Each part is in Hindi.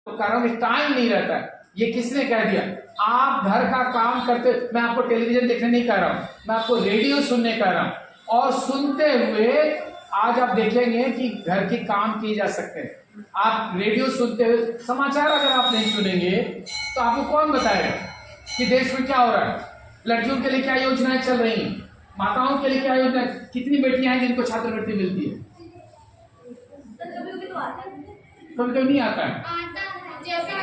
कर रहा हूँ, टाइम नहीं रहता है। ये किसने कह दिया? आप घर का काम करते, मैं आपको टेलीविजन देखने नहीं कह रहा हूँ, मैं आपको रेडियो सुनने कह रहा हूँ। और सुनते हुए आज आप देखेंगे कि घर के काम किए जा सकते हैं। आप रेडियो सुनते हुए समाचार अगर आप नहीं सुनेंगे तो आपको कौन बताएगा कि देश में क्या हो रहा है, लड़कियों के लिए क्या योजनाएं चल रही हैं, माताओं के लिए क्या योजना, कितनी बेटियां हैं जिनको छात्रवृत्ति मिलती है? कभी कभी नहीं आता है। जैसे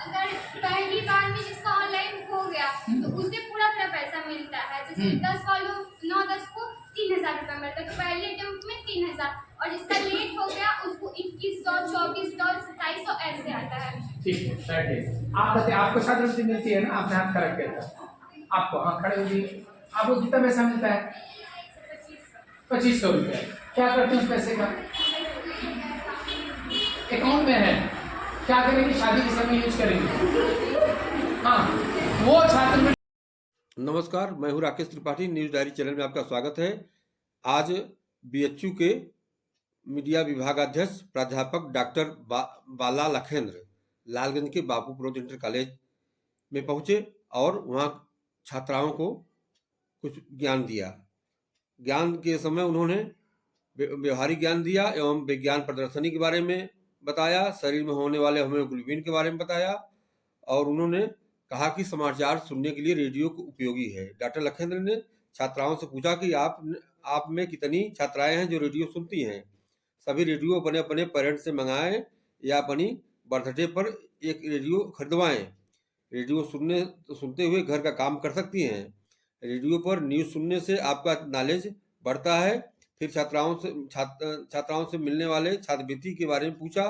अगर पहली बार में जिसका ऑनलाइन हो गया तो उसे पूरा पैसा मिलता है। जैसे 10 वालों 9-10 को 3000 रुपया मिलता है, तो पहले अटेम्प्ट में 3000, और जिसका लेट हो गया उसको 2100, 2400, 2700 ऐसे आता है। ठीक है, बैठिए। आप बताइए, आपको छात्रवृत्ति मिलती है ना? आपने हाथ खड़ा किया था आपको, हाँ खड़े होइए। आपको कितना पैसा मिलता है? 2500 रुपया। क्या करते हैं उस पैसे का? अकाउंट में है, क्या करेंगे? शादी के समय यूज करेंगे। हाँ, वो छात्र। नमस्कार, मैं हूं Rakesh Tripathi. News diary channel में आपका स्वागत है। आज बीएचयू के मीडिया विभागाध्यक्ष प्राध्यापक डॉक्टर बाला लखेंद्र लालगंज के बापू प्रोत इंटर कॉलेज में पहुंचे और वहां छात्राओं को कुछ ज्ञान दिया। ज्ञान के समय उन्होंने व्यवहारिक ज्ञान दिया एवं विज्ञान प्रदर्शनी के बारे में बताया, शरीर में होने वाले हीमोग्लोबिन के बारे में बताया, और उन्होंने कहा कि समाचार सुनने के लिए रेडियो उपयोगी है। डॉक्टर लखेंद्र ने छात्राओं से पूछा कि आप में कितनी छात्राएं हैं जो रेडियो सुनती हैं। सभी रेडियो अपने अपने पेरेंट्स से मंगाएं या अपनी बर्थडे पर एक रेडियो खरीदवाएं। रेडियो सुनते हुए घर का काम कर सकती हैं। रेडियो पर न्यूज़ सुनने से आपका नॉलेज बढ़ता है। फिर छात्राओं से मिलने वाले छात्रवृत्ति के बारे में पूछा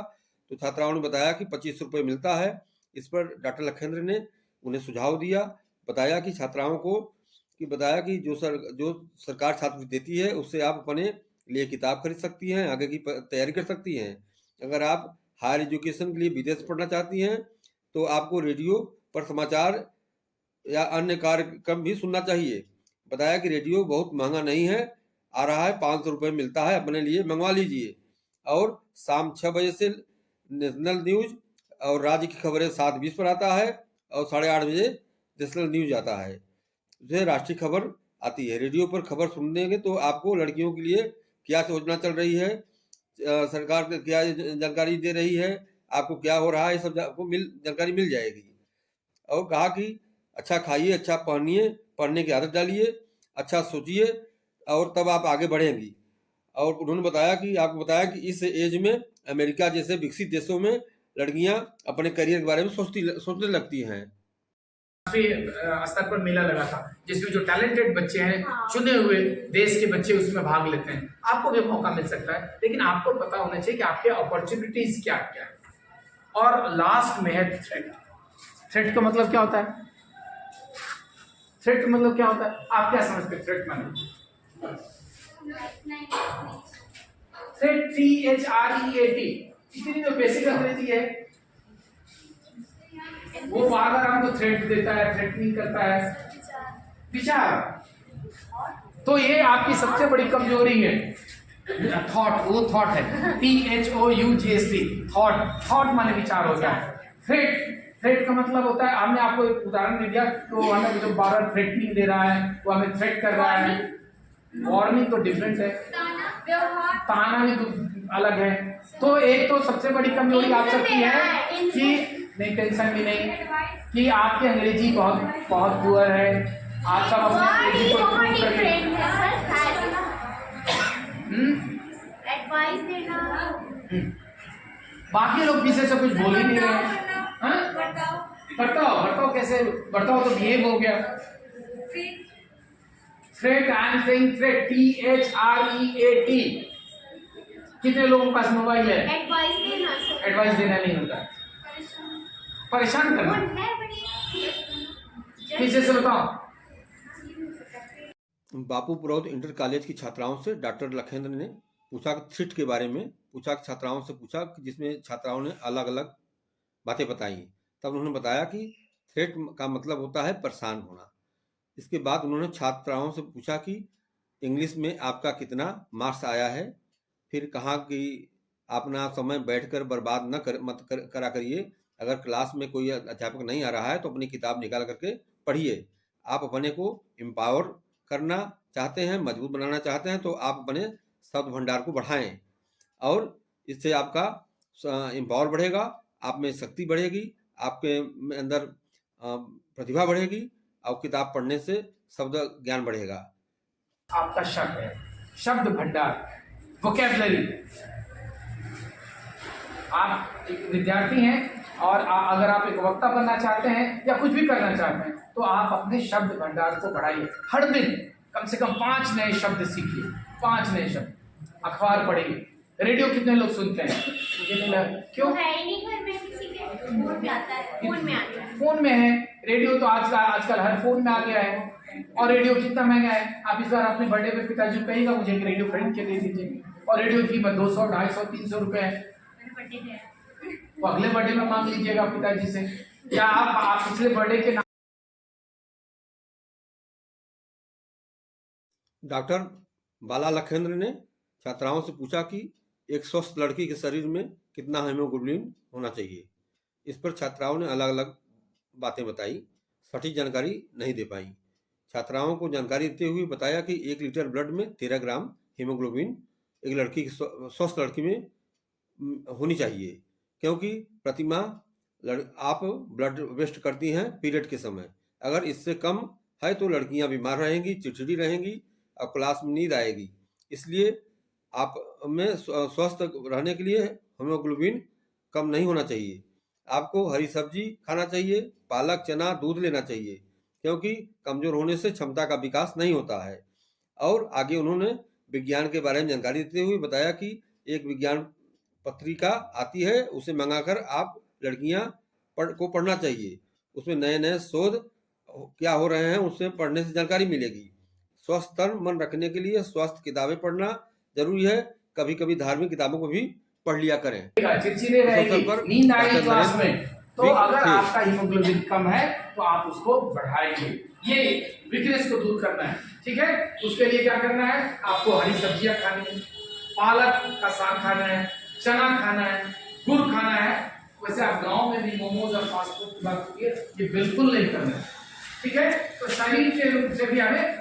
तो छात्राओं ने बताया कि 2500 रुपये मिलता है। इस पर डॉक्टर लखेंद्र ने उन्हें सुझाव दिया, बताया कि छात्राओं को जो सरकार छात्रवृत्ति देती है उससे आप अपने लिए किताब खरीद सकती हैं, आगे की तैयारी कर सकती हैं। अगर आप हायर एजुकेशन के लिए विदेश पढ़ना चाहती हैं तो आपको रेडियो पर समाचार या अन्य कार्यक्रम भी सुनना चाहिए। बताया कि रेडियो बहुत महंगा नहीं है, आ रहा है 500 रुपये मिलता है, अपने लिए मंगवा लीजिए। और शाम 6 बजे से नेशनल न्यूज और राज्य की खबरें 7:20 पर आता है और 8:30 बजे नेशनल न्यूज आता है, जो राष्ट्रीय खबर आती है। रेडियो पर खबर सुनेंगे तो आपको लड़कियों के लिए क्या योजना चल रही है, सरकार क्या जानकारी दे रही है, आपको क्या हो रहा है, सब आपको जानकारी मिल जाएगी। और कहा कि अच्छा खाइए, अच्छा पहनिए, पढ़ने की आदत डालिए, अच्छा सोचिए और तब आप आगे बढ़ेंगी। और उन्होंने आपको बताया कि इस एज में अमेरिका जैसे विकसित देशों में लड़कियां अपने करियर के बारे में सोचने लगती हैं। स्तर पर मेला लगा था जिसमें जो टैलेंटेड बच्चे हैं, चुने हुए देश के बच्चे उसमें भाग लेते हैं। आपको भी मौका मिल सकता है, लेकिन आपको पता होना चाहिए कि आपके अपॉर्चुनिटीज क्या क्या है। और लास्ट में है थ्रेट। थ्रेट का मतलब क्या होता है? थ्रेट का मतलब क्या होता है? आप क्या समझते हैं थ्रेट मतलब? थ्रेट THREAT, इतनी जो बेसिक अंग्रेजी है वो बार बार हमको थ्रेट देता है, थ्रेटनिंग करता है। विचार, तो ये आपकी सबसे बड़ी कमजोरी है। थॉट, वो थॉट है, THOUGHT, थॉट माने विचार होता है। थ्रेट का मतलब होता है, हमने आपको एक उदाहरण दे दिया तो हमें जो बार थ्रेटनिंग दे रहा है वो हमें थ्रेट कर रहा है। वार्निंग तो डिफरेंट है, ताना भी तो अलग है। तो एक तो सबसे बड़ी कमजोरी आप सबकी है कि नहीं, टेंशन भी नहीं, कि आपकी अंग्रेजी बहुत बहुत पुअर है। आप सब अपने अंग्रेजी को एडवाइस देना, बाकी लोग पीछे से कुछ बोल ही नहीं रहे। बर्ताव कैसे? बर्ताव तो बिहेव हो गया। Threat, I am saying threat, THREAT। कितने लोगों के पास मोबाइल है? एडवाइस देना नहीं होता, परेशान करना। पीछे से बताओ। बापू प्रोत इंटर कॉलेज की छात्राओं से डॉक्टर लखेंद्र ने पूछा थ्रेट के बारे में, छात्राओं से पूछा जिसमें छात्राओं ने अलग अलग बातें बताई। तब उन्होंने बताया कि थ्रेट का मतलब होता है परेशान होना। इसके बाद उन्होंने छात्राओं से पूछा कि इंग्लिश में आपका कितना मार्क्स आया है, फिर कहा कि अपना समय बैठकर बर्बाद मत करा करिए। अगर क्लास में कोई अध्यापक नहीं आ रहा है तो अपनी किताब निकाल करके पढ़िए। आप अपने को एम्पावर करना चाहते हैं, मजबूत बनाना चाहते हैं, तो आप अपने शब्द भंडार को बढ़ाएं और इससे आपका एम्पावर बढ़ेगा, आप में शक्ति बढ़ेगी, आपके अंदर प्रतिभा बढ़ेगी और किताब पढ़ने से शब्द ज्ञान बढ़ेगा। आपका शब्द है, शब्द भंडार, वोकैबुलरी। आप एक विद्यार्थी हैं और अगर आप एक वक्ता बनना चाहते हैं या कुछ भी करना चाहते हैं तो आप अपने शब्द भंडार को बढ़ाइए। हर दिन कम से कम 5 नए शब्द सीखिए, 5 नए शब्द। अखबार पढ़िए। रेडियो कितने लोग सुनते हैं? मुझे नहीं लगा क्यों है ही नहीं घर में, किसी के फोन में आता है, फोन में आता है। फोन में है रेडियो, तो आजकल हर फोन में आ गया है। और रेडियो कितना महंगा है। आप इस बार अपने बर्थडे पे पिताजी को कहेगा मुझे एक रेडियो खरीद के दे दीजिए, और रेडियो की कीमत 200, 250, 300 रुपए है। तो अगले बर्थडे में मांग लीजिएगा पिताजी से। क्या आप पिछले बर्थडे के डॉक्टर बाला लखेंद्र ने छात्राओं से पूछा कि एक स्वस्थ लड़की के शरीर में कितना हीमोग्लोबिन होना चाहिए। इस पर छात्राओं ने अलग अलग बातें बताई, सटीक जानकारी नहीं दे पाई। छात्राओं को जानकारी देते हुए बताया कि 1 लीटर ब्लड में 13 ग्राम हीमोग्लोबिन एक लड़की की स्वस्थ लड़की में होनी चाहिए, क्योंकि प्रतिमाह आप ब्लड वेस्ट करती हैं पीरियड के समय। अगर इससे कम है तो लड़कियां बीमार रहेंगी, चिड़चिड़ी रहेंगी और क्लास में नींद आएगी। इसलिए आप में स्वस्थ रहने के लिए हीमोग्लोबिन कम नहीं होना चाहिए। आपको हरी सब्जी खाना चाहिए, पालक, चना, दूध लेना चाहिए, क्योंकि कमजोर होने से क्षमता का विकास नहीं होता है। और आगे उन्होंने विज्ञान के बारे में जानकारी देते हुए बताया कि एक विज्ञान पत्रिका आती है, उसे मंगाकर आप लड़कियां को पढ़ना चाहिए। उसमें नए नए शोध क्या हो रहे हैं उससे पढ़ने से जानकारी मिलेगी। स्वस्थ तन मन रखने के लिए स्वस्थ किताबें पढ़ना जरूरी है। कभी कभी धार्मिक किताबों को भी पढ़ लिया करें। चिड़चिड़े रहेगी, नींद आएगी क्लास में, तो अगर आपका हीमोग्लोबिन कम है तो आप उसको बढ़ाएंगे। ये वीकनेस को दूर करना है, ठीक है। उसके लिए क्या करना है, आपको हरी सब्जियां खानी है, पालक का साग खाना है, चना खाना है, गुड़ खाना है। वैसे आप गांव में भी मोमोज और फास्ट फूड की बात कीजिए, ये बिल्कुल नहीं करना है, ठीक है। तो शरीर के रूप से भी हमें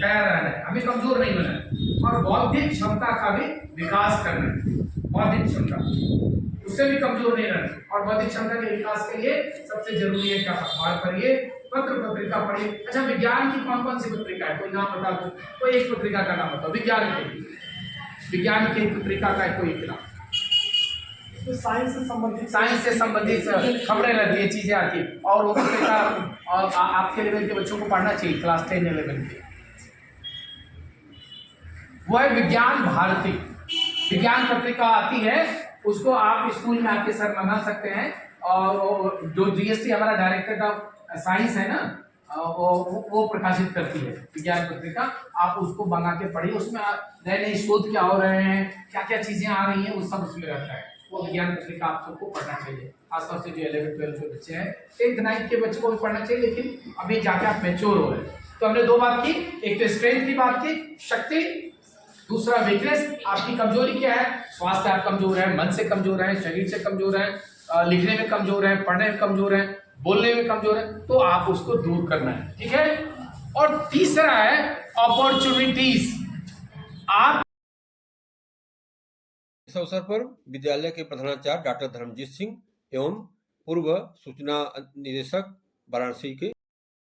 तैयार रहना है, हमें कमजोर नहीं होना है। और बौद्धिक क्षमता का भी विकास करना है, बौद्धिक क्षमता उससे भी कमजोर नहीं रहना। और बौद्धिक क्षमता के विकास के लिए सबसे जरूरी है कि आप अखबार पढ़िए, पत्रिका पढ़िए। अच्छा, विज्ञान की कौन कौन सी पत्रिका है, कोई नाम बता दो, कोई एक पत्रिका का नाम बताओ। विज्ञान की पत्रिका का कोई नाम। साइंस से संबंधित खबरें रहती है, चीजें आती है, और वो पत्रिका और आपके लेवल के बच्चों को पढ़ना चाहिए, क्लास 10 11 के। वो है विज्ञान भारती, विज्ञान पत्रिका आती है, उसको आप स्कूल में आपके सर मंगा सकते हैं। और जो जीएसटी हमारा डायरेक्टर ऑफ साइंस है ना, वो प्रकाशित करती है विज्ञान पत्रिका। आप उसको मंगा के पढ़िए, उसमें नए नए शोध क्या हो रहे हैं, क्या क्या चीजें आ रही हैं, वो सब उसमें रहता है। वो विज्ञान पत्रिका आप सबको पढ़ना चाहिए, खासतौर से जो 11 12 के बच्चे हैं। 8th 9th के बच्चों को भी पढ़ना चाहिए, लेकिन अभी जाके आप मैच्योर हो रहे हैं। तो हमने 2 बात की, एक तो स्ट्रेंथ की बात की, शक्ति, दूसरा वीकनेस, आपकी कमजोरी क्या है। स्वास्थ्य आप कमजोर है, मन से कमजोर है, शरीर से कमजोर है, लिखने में कमजोर है, पढ़ने में कमजोर है, बोलने में कमजोर है, तो आप उसको दूर करना है, ठीक है। और तीसरा है अपॉर्चुनिटीज। आप इस अवसर पर विद्यालय के प्रधानाचार्य डॉक्टर धर्मजीत सिंह एवं पूर्व सूचना निदेशक वाराणसी के